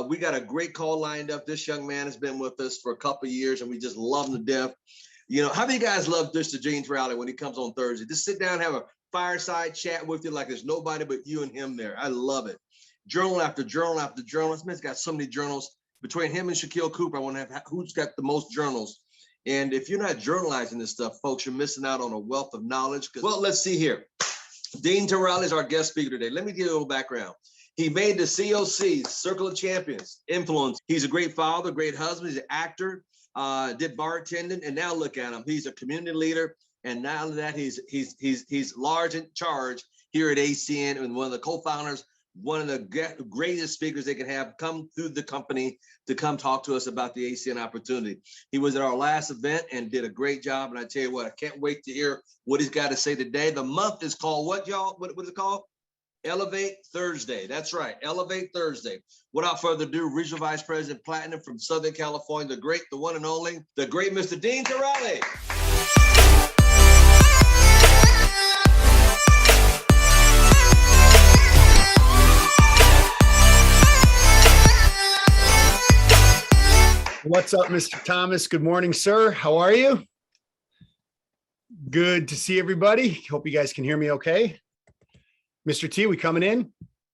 We got a great call lined up. This young man has been with us for a couple of years, and we just love him to death. You know, how many guys love Mr. Gene Tarrolly when he comes on Thursday? Just sit down, have a fireside chat with you like there's nobody but you and him there. I love it. Journal after journal after journal. This man's got so many journals. Between him and Shaquille Cooper, I want to have who's got the most journals. And if you're not journalizing this stuff, folks, you're missing out on a wealth of knowledge. Well, let's see here. Dean Tarrolly is our guest speaker today. Let me give you a little background. He made the COC, Circle of Champions, influence. He's a great father, great husband. He's an actor, did bartending, and now look at him. He's a community leader, and now that he's large in charge here at ACN and one of the co-founders, one of the greatest speakers they can have come through the company to come talk to us about the ACN opportunity. He was at our last event and did a great job. And I tell you what, I can't wait to hear what he's got to say today. The month is called what, y'all? What is it called? Elevate Thursday. That's right. Elevate Thursday. Without further ado, Regional Vice President Platinum from Southern California, the great, the one and only, the great Mr. Dean Tarrolly. What's up, Mr. Thomas? Good morning, sir. How are you? Good to see everybody. Hope you guys can hear me okay. Mr. T, we coming in?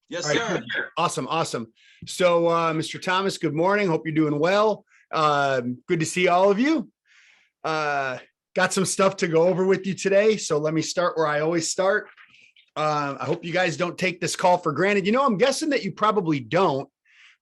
Yes, right, sir. Awesome, awesome. So, Mr. Thomas, good morning. Hope you're doing well. Good to see all of you. Got some stuff to go over with you today. So let me start where I always start. I hope you guys don't take this call for granted. You know, I'm guessing that you probably don't,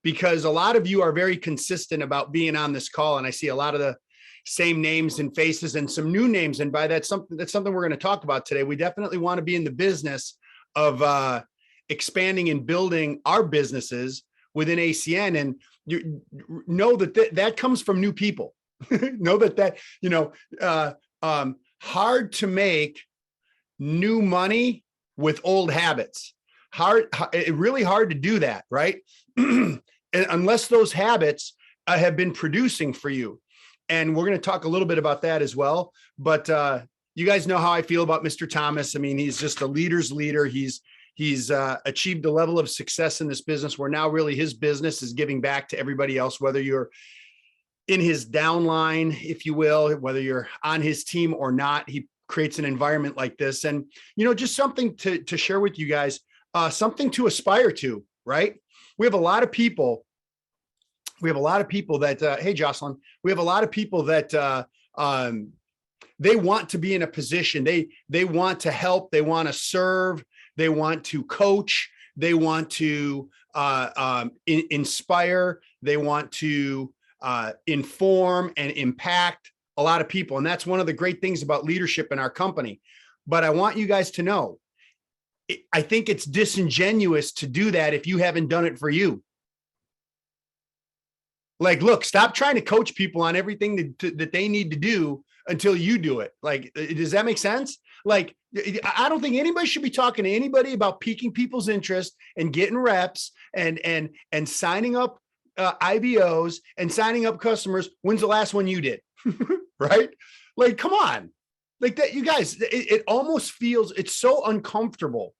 because a lot of you are very consistent about being on this call. And I see a lot of the same names and faces and some new names. And by that, that's something we're going to talk about today. We definitely want to be in the business of expanding and building our businesses within ACN. And you know that that comes from new people. Know that, you know, hard to make new money with old habits. Really hard to do that, right? Unless those habits have been producing for you. And we're going to talk a little bit about that as well. But you guys know how I feel about Mr. Thomas. I mean, he's just a leader's leader. He's achieved a level of success in this business where now really his business is giving back to everybody else, whether you're in his downline, if you will, whether you're on his team or not. He creates an environment like this. And, you know, just something to share with you guys, something to aspire to, right? We have a lot of people. That, hey, Jocelyn, we have a lot of people that they want to be in a position. They want to help. They want to serve. They want to coach. They want to inspire. They want to inform and impact a lot of people. And that's one of the great things about leadership in our company. But I want you guys to know, I think it's disingenuous to do that if you haven't done it for you. Like, look, stop trying to coach people on everything that they need to do until you do it. Like, does that make sense? Like, I don't think anybody should be talking to anybody about piquing people's interest and getting reps and signing up IBOs and signing up customers. When's the last one you did? Right? Like, come on. Like that, you guys, it almost feels, it's so uncomfortable.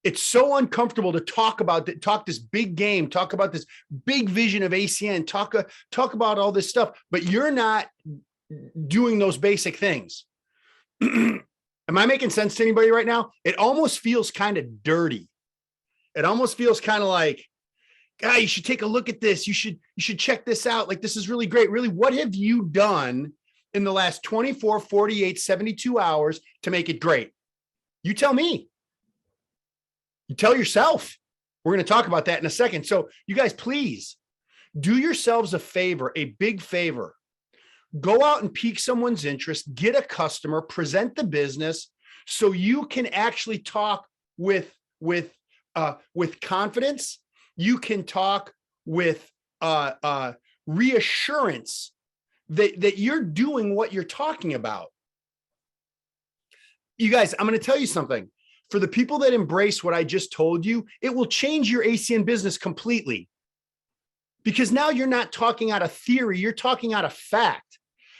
It's so uncomfortable to talk this big game, talk about this big vision of ACN, talk about all this stuff, but you're not doing those basic things. Am I making sense to anybody right now? It almost feels kind of dirty. It almost feels kind of like, guy, you should take a look at this. You should check this out. Like, this is really great. Really, what have you done in the last 24, 48, 72 hours to make it great? You tell me. You tell yourself. We're going to talk about that in a second. So you guys, please do yourselves a favor, a big favor. Go out and pique someone's interest, get a customer, present the business so you can actually talk with confidence. You can talk with reassurance that you're doing what you're talking about. You guys, I'm going to tell you something. For the people that embrace what I just told you, it will change your ACN business completely. Because now you're not talking out of theory, you're talking out of fact.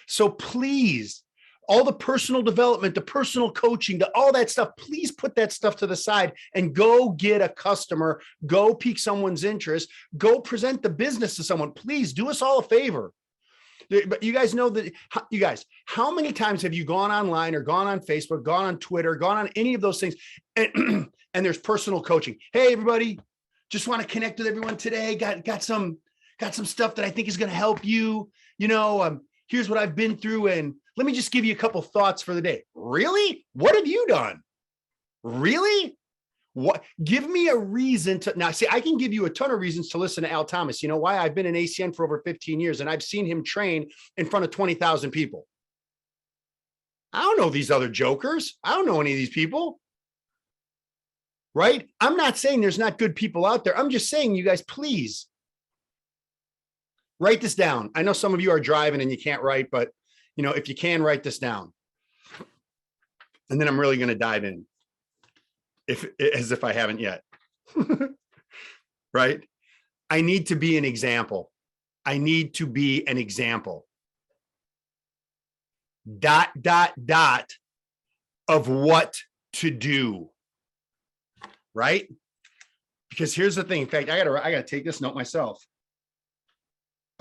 So please all the personal development, the personal coaching, all that stuff, please put that stuff to the side and go get a customer, go pique someone's interest, go present the business to someone. Please do us all a favor. But you guys know that, you guys, how many times have you gone online or gone on Facebook, gone on Twitter, gone on any of those things, and there's personal coaching. Hey, everybody, just want to connect with everyone today. Got some stuff that I think is going to help you. Here's what I've been through, and let me just give you a couple thoughts for the day. Really? What have you done? Really? What? Give me a reason to now. See, I can give you a ton of reasons to listen to Al Thomas. You know why? I've been in ACN for over 15 years, and I've seen him train in front of 20,000 people. I don't know these other jokers. I don't know any of these people. Right? I'm not saying there's not good people out there. I'm just saying, you guys, please write this down. I know some of you are driving and you can't write, but if you can, write this down. And then I'm really going to dive in, as if I haven't yet. Right? I need to be an example. I need to be an example. ... of what to do. Right? Because here's the thing. In fact, I gotta take this note myself.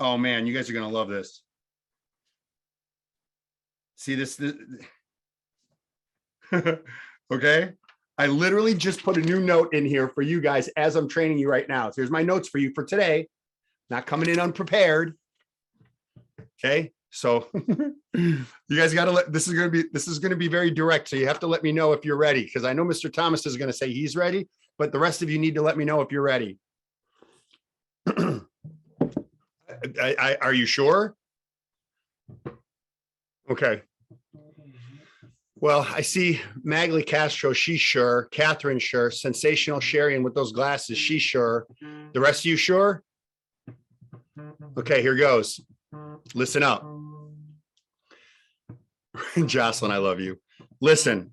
Oh man, you guys are gonna love this. See this okay. I literally just put a new note in here for you guys as I'm training you right now. So here's my notes for you for today. Not coming in unprepared. Okay. So you guys got to this is going to be very direct. So you have to let me know if you're ready, because I know Mr. Thomas is going to say he's ready, but the rest of you need to let me know if you're ready. Are you sure? Okay. Well, I see Magley Castro, she's sure. Catherine, sure. Sensational Sherry, and with those glasses, she's sure. The rest of you sure? Okay, here goes. Listen up. Jocelyn, I love you. Listen,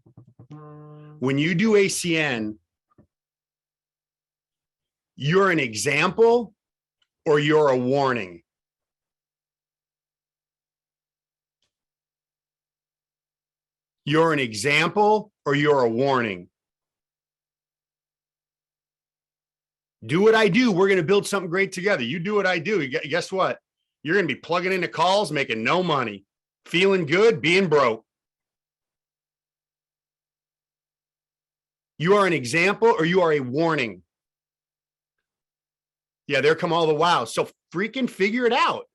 when you do ACN, you're an example or you're a warning. You're an example or you're a warning. Do what I do. We're going to build something great together. You do what I do. Guess what? You're going to be plugging into calls, making no money, feeling good, being broke. You are an example or you are a warning. Yeah, there come all the wows. So freaking figure it out.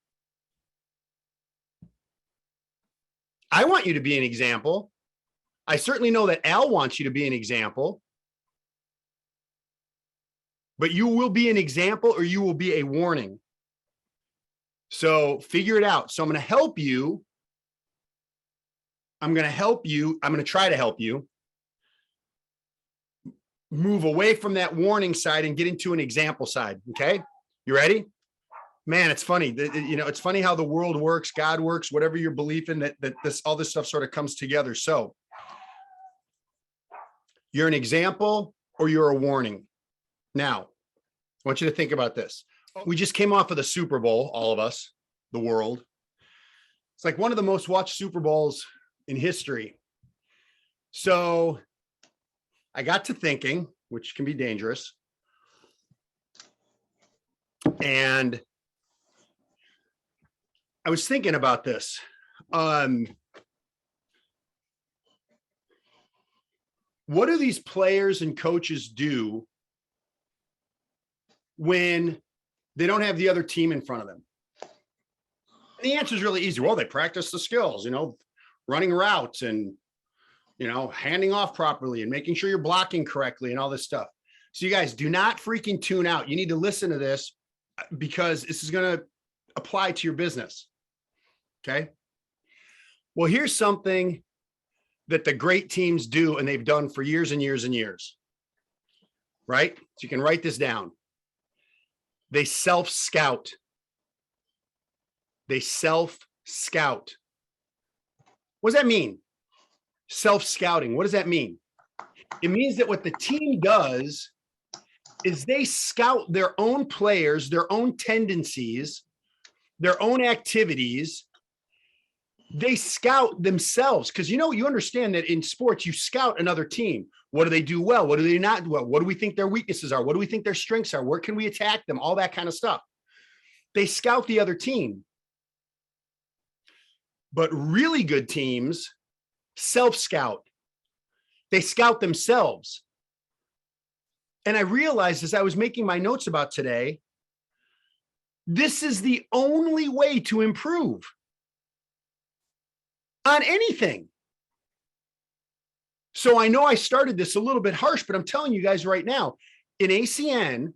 I want you to be an example. I certainly know that Al wants you to be an example. But you will be an example or you will be a warning. So figure it out. So I'm going to help you. I'm going to try to help you move away from that warning side and get into an example side. Okay. You ready? Man, it's funny. It's funny how the world works, God works, whatever your belief in, that all this stuff sort of comes together. So you're an example or you're a warning. Now, I want you to think about this. We just came off of the Super Bowl, all of us, the world. It's like one of the most watched Super Bowls in history. So I got to thinking, which can be dangerous. And I was thinking about this. What do these players and coaches do when they don't have the other team in front of them? And the answer is really easy. Well, they practice the skills, running routes and, handing off properly and making sure you're blocking correctly and all this stuff. So you guys do not freaking tune out. You need to listen to this because this is going to apply to your business. Okay. Well, here's something that the great teams do, and they've done for years and years and years. Right? So you can write this down. They self-scout. They self-scout. What does that mean? Self-scouting. What does that mean? It means that what the team does is they scout their own players, their own tendencies, their own activities, They scout themselves because, you understand that in sports, you scout another team. What do they do well? What do they not do well? What do we think their weaknesses are? What do we think their strengths are? Where can we attack them? All that kind of stuff. They scout the other team. But really good teams self-scout. They scout themselves. And I realized as I was making my notes about today, this is the only way to improve on anything. So I know I started this a little bit harsh, but I'm telling you guys right now, in ACN, and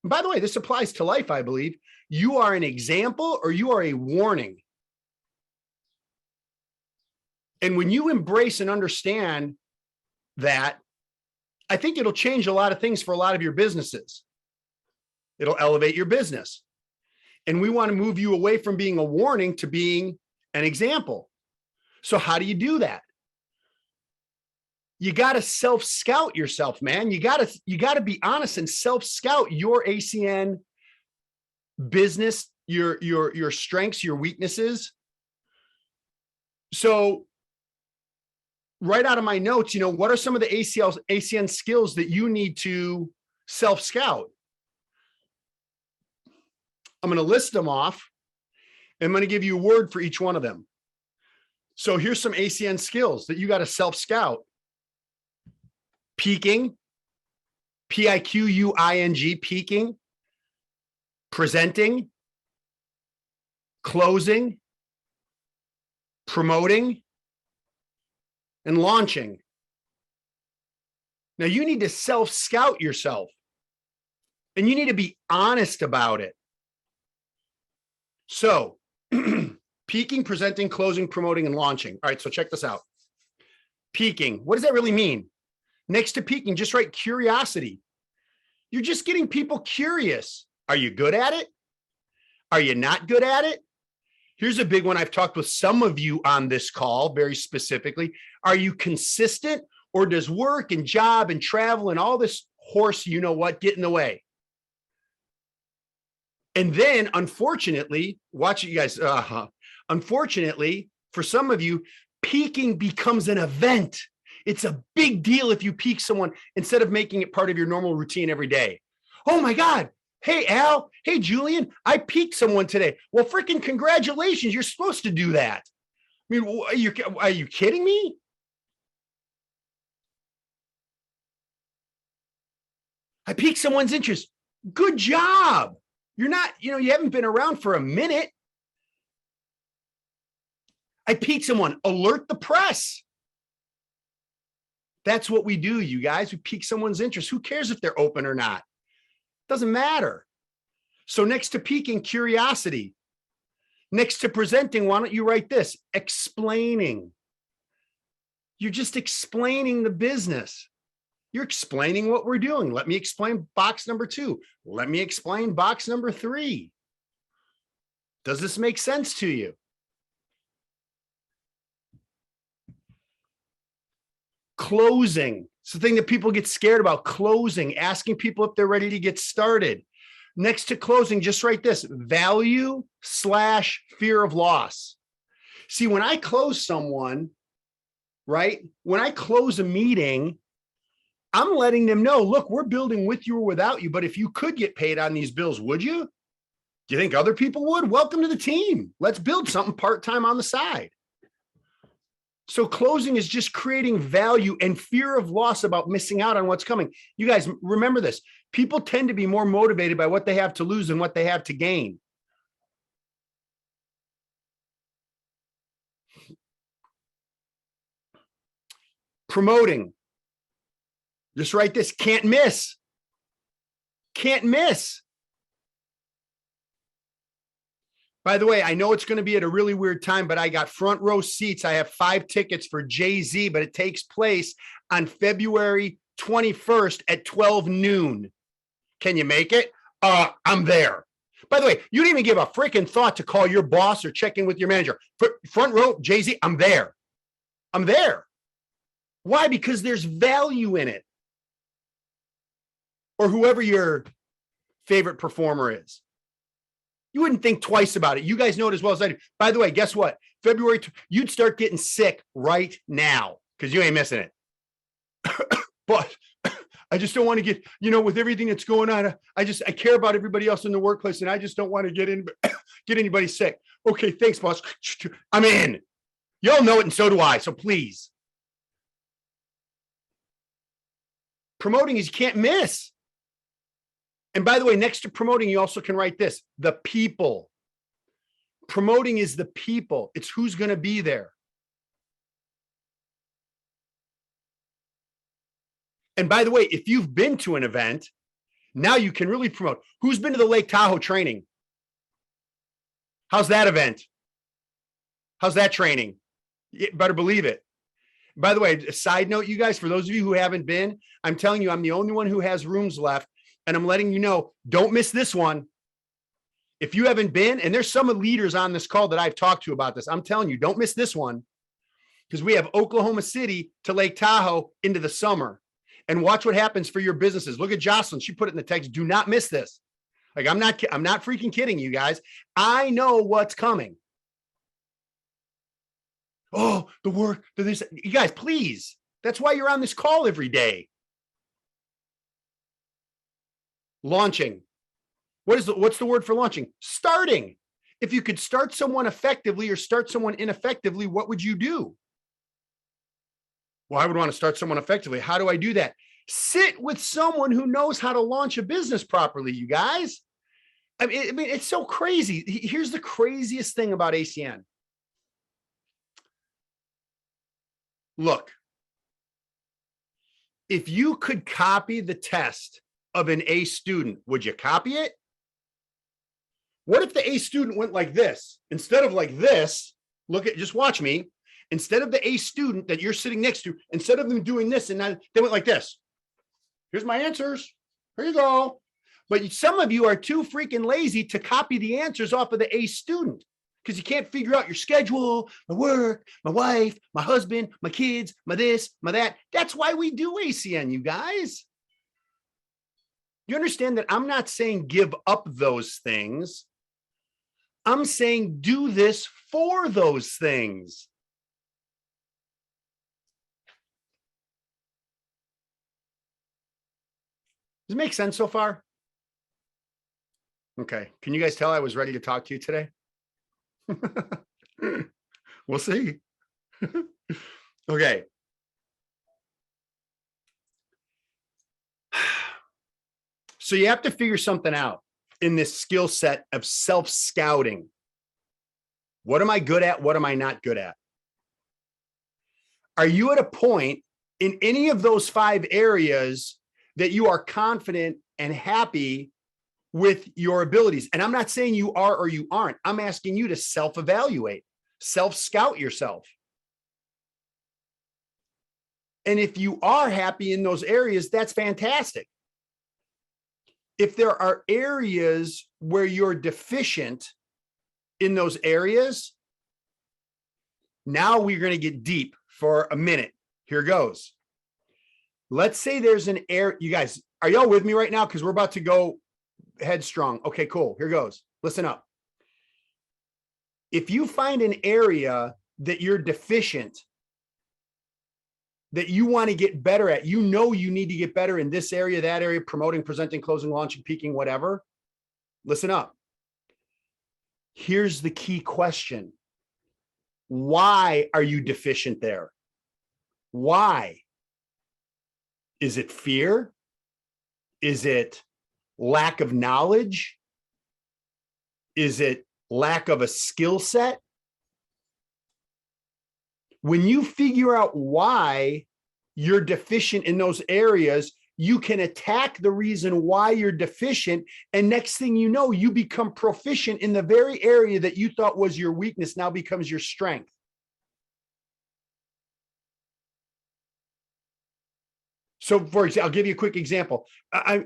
by the way, this applies to life, I believe, you are an example or you are a warning. And when you embrace and understand that, I think it'll change a lot of things for a lot of your businesses. It'll elevate your business. And we want to move you away from being a warning to being an example. So how do you do that? You got to self-scout yourself, man. You got to be honest and self-scout your ACN business, your strengths, your weaknesses. So right out of my notes, what are some of the ACN skills that you need to self-scout? I'm going to list them off. I'm going to give you a word for each one of them. So here's some ACN skills that you got to self-scout. Peaking, P-I-Q-U-I-N-G, peaking, presenting, closing, promoting, and launching. Now you need to self-scout yourself and you need to be honest about it. So peaking, presenting, closing, promoting, and launching. All right, so check this out. Peaking, what does that really mean? Next to peaking, just write curiosity. You're just getting people curious. Are you good at it? Are you not good at it? Here's a big one. I've talked with some of you on this call very specifically. Are you consistent, or does work and job and travel and all this horse, you know what, get in the way? And then unfortunately, watch it, you guys. Unfortunately, for some of you, peaking becomes an event. It's a big deal if you peak someone instead of making it part of your normal routine every day. Oh my God. Hey, Al. Hey, Julian, I peaked someone today. Well, freaking congratulations. You're supposed to do that. I mean, are you kidding me? I piqued someone's interest. Good job. You're not, you haven't been around for a minute. I piqued someone. Alert the press. That's what we do, you guys. We pique someone's interest. Who cares if they're open or not? Doesn't matter. So next to piquing, curiosity. Next to presenting, why don't you write this? Explaining. You're just explaining the business. You're explaining what we're doing. Let me explain box number 2. Let me explain box number 3. Does this make sense to you? Closing. It's the thing that people get scared about. Closing, asking people if they're ready to get started. Next to closing, just write this: value / fear of loss. See, when I close someone, right? When I close a meeting, I'm letting them know, look, we're building with you or without you, but if you could get paid on these bills, would you? Do you think other people would? Welcome to the team. Let's build something part-time on the side. So closing is just creating value and fear of loss about missing out on what's coming. You guys remember this. People tend to be more motivated by what they have to lose than what they have to gain. Promoting. Just write this: can't miss. Can't miss. By the way, I know it's going to be at a really weird time, but I got front row seats. I have 5 tickets for Jay-Z, but it takes place on February 21st at 12 noon. Can you make it? I'm there. By the way, you didn't even give a freaking thought to call your boss or check in with your manager. Front row, Jay-Z, I'm there. I'm there. Why? Because there's value in it. Or whoever your favorite performer is. You wouldn't think twice about it. You guys know it as well as I do. By the way, guess what? February, you'd start getting sick right now because you ain't missing it. But I just don't want to get, with everything that's going on, I care about everybody else in the workplace, and I just don't want to get anybody sick. Okay, thanks, boss. I'm in. Y'all know it, and so do I. So please. Promoting is you can't miss. And by the way, next to promoting, you also can write this: the people. Promoting is the people. It's who's going to be there. And by the way, if you've been to an event, now you can really promote. Who's been to the Lake Tahoe training? How's that event? How's that training? You better believe it. By the way, a side note, you guys, for those of you who haven't been, I'm telling you, I'm the only one who has rooms left. And I'm letting you know, don't miss this one. If you haven't been, and there's some leaders on this call that I've talked to about this, I'm telling you, don't miss this one, because we have Oklahoma City to Lake Tahoe into the summer. And watch what happens for your businesses. Look at Jocelyn. She put it in the text. Do not miss this. Like, I'm not freaking kidding you guys. I know what's coming. Oh, the work, this, you guys, please. That's why you're on this call every day. Launching. What's the word for launching? Starting. If you could start someone effectively or start someone ineffectively, what would you do? Well, I would want to start someone effectively. How do I do that? Sit with someone who knows how to launch a business properly, you guys. I mean, it's so crazy. Here's the craziest thing about ACN. Look, if you could copy the test of an A student, would you copy it? What if the A student went like this? Instead of like this, just watch me. Instead of the A student that you're sitting next to, instead of them doing this, and they went like this. Here's my answers. Here you go. But some of you are too freaking lazy to copy the answers off of the A student because you can't figure out your schedule, my work, my wife, my husband, my kids, my this, my that. That's why we do ACN, you guys. You understand that I'm not saying give up those things. I'm saying do this for those things. Does it make sense so far? Okay. Can you guys tell I was ready to talk to you today? We'll see. Okay. So you have to figure something out in this skill set of self-scouting. What am I good at? What am I not good at? Are you at a point in any of those 5 areas that you are confident and happy with your abilities? And I'm not saying you are or you aren't. I'm asking you to self-evaluate, self-scout yourself. And if you are happy in those areas, that's fantastic. If there are areas where you're deficient in those areas, now we're going to get deep for a minute. Here goes. Let's say there's an area. You guys, are y'all with me right now? Because we're about to go headstrong. Okay, cool. Here goes. Listen up. If you find an area that you're deficient, that you want to get better at, you need to get better in this area, that area, promoting, presenting, closing, launching, peaking, whatever. Listen up. Here's the key question. Why are you deficient there? Why? Is it fear? Is it lack of knowledge? Is it lack of a skill set? When you figure out why you're deficient in those areas, you can attack the reason why you're deficient. And next thing you know, you become proficient in the very area that you thought was your weakness now becomes your strength. So for example, I'll give you a quick example. I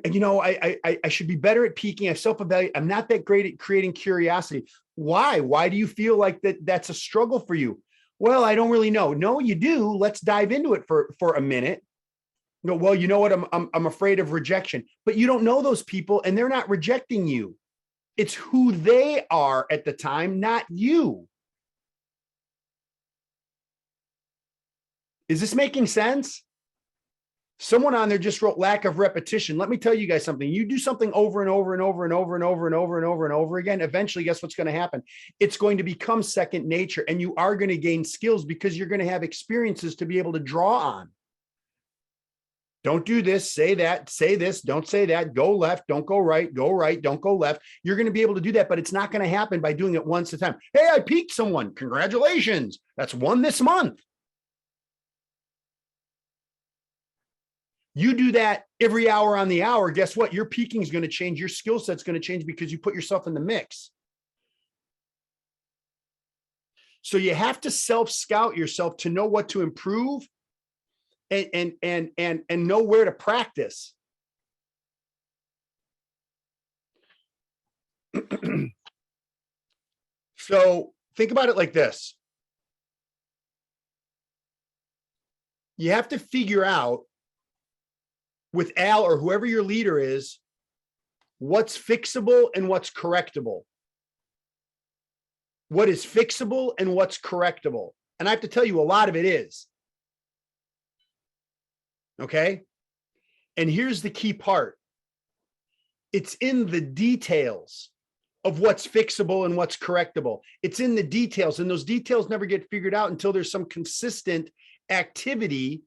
should be better at peaking. I self-evaluate. I'm not that great at creating curiosity. Why? Why do you feel like that's a struggle for you? Well, I don't really know. No, you do. Let's dive into it for a minute. No, well, you know what? I'm afraid of rejection, but you don't know those people and they're not rejecting you. It's who they are at the time, not you. Is this making sense? Someone on there just wrote lack of repetition. Let me tell you guys something. You do something over and over and over and over and over and over and over and over again. Eventually, guess what's going to happen? It's going to become second nature, and you are going to gain skills because you're going to have experiences to be able to draw on. Don't do this, say that, say this, don't say that, go left, don't go right, don't go left. You're going to be able to do that, but it's not going to happen by doing it once at a time. Hey, I peaked someone. Congratulations. That's one this month. You do that every hour on the hour. Guess what? Your peaking is going to change. Your skill set's going to change because you put yourself in the mix. So you have to self-scout yourself to know what to improve and know where to practice. So think about it like this. You have to figure out with Al or whoever your leader is, what's fixable and what's correctable. What is fixable and what's correctable. And I have to tell you, a lot of it is. Okay. And here's the key part. It's in the details of what's fixable and what's correctable. It's in the details, and those details never get figured out until there's some consistent activity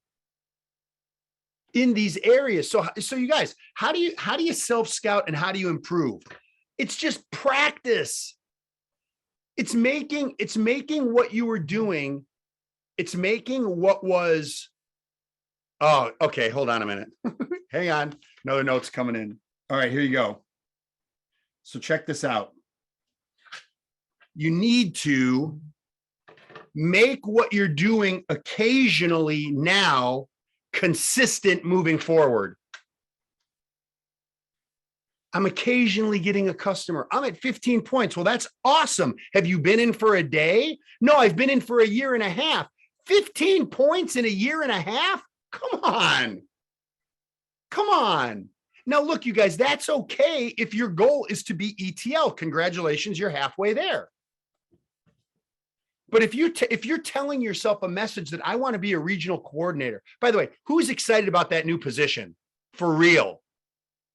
in these areas. So you guys, how do you self-scout and how do you improve? It's just practice. It's making what you were doing. It's making what was. Oh, okay. Hold on a minute. Hang on. Another note's coming in. All right, here you go. So check this out. You need to make what you're doing occasionally now consistent moving forward. I'm occasionally getting a customer. I'm at 15 points. Well, that's awesome. Have you been in for a day? No, I've been in for a year and a half. 15 points in a year and a half? Come on. Come on. Now, look, you guys, that's okay if your goal is to be ETL. Congratulations, you're halfway there. But if you're telling yourself a message that I want to be a regional coordinator, by the way, who's excited about that new position? For real.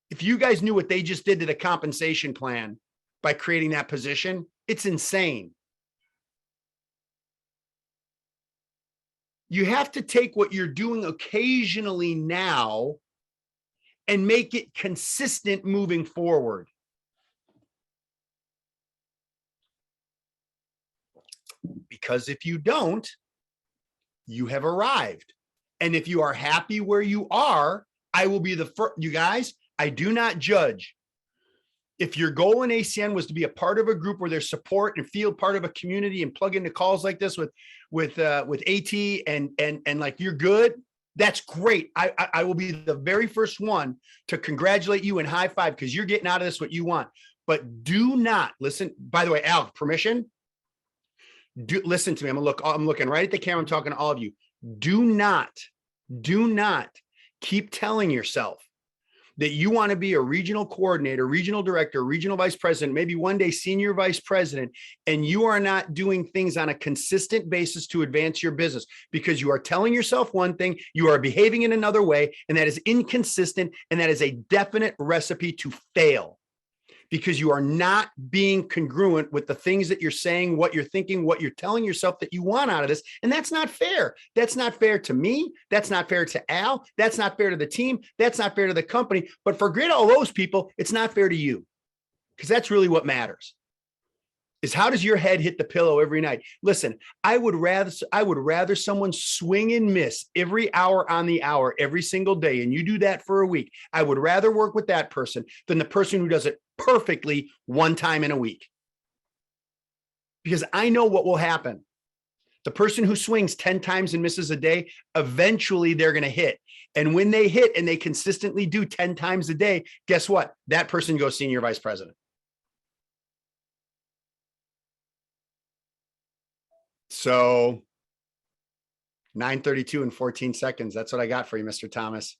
If you guys knew what they just did to the compensation plan by creating that position, it's insane. You have to take what you're doing occasionally now and make it consistent moving forward. Because if you don't, you have arrived. And if you are happy where you are, I will be the first. You guys, I do not judge. If your goal in ACN was to be a part of a group where there's support and feel part of a community and plug into calls like this with AT and like you're good, that's great. I will be the very first one to congratulate you and high five because you're getting out of this what you want. But do not listen. By the way, Al, permission. Listen to me. I'm looking right at the camera. I'm talking to all of you. Do not keep telling yourself that you want to be a regional coordinator, regional director, regional vice president, maybe one day senior vice president, and you are not doing things on a consistent basis to advance your business because you are telling yourself one thing, you are behaving in another way, and that is inconsistent, and that is a definite recipe to fail. Because you are not being congruent with the things that you're saying, what you're thinking, what you're telling yourself that you want out of this. And that's not fair. That's not fair to me. That's not fair to Al. That's not fair to the team. That's not fair to the company. But forget all those people. It's not fair to you. Because that's really what matters. Is how does your head hit the pillow every night? Listen, I would rather someone swing and miss every hour on the hour every single day, and you do that for a week. I would rather work with that person than the person who does it perfectly one time in a week. Because I know what will happen. The person who swings 10 times and misses a day, eventually they're going to hit. And when they hit and they consistently do 10 times a day, guess what? That person goes senior vice president. So 9:32 and 14 seconds. That's what I got for you, Mr. Thomas.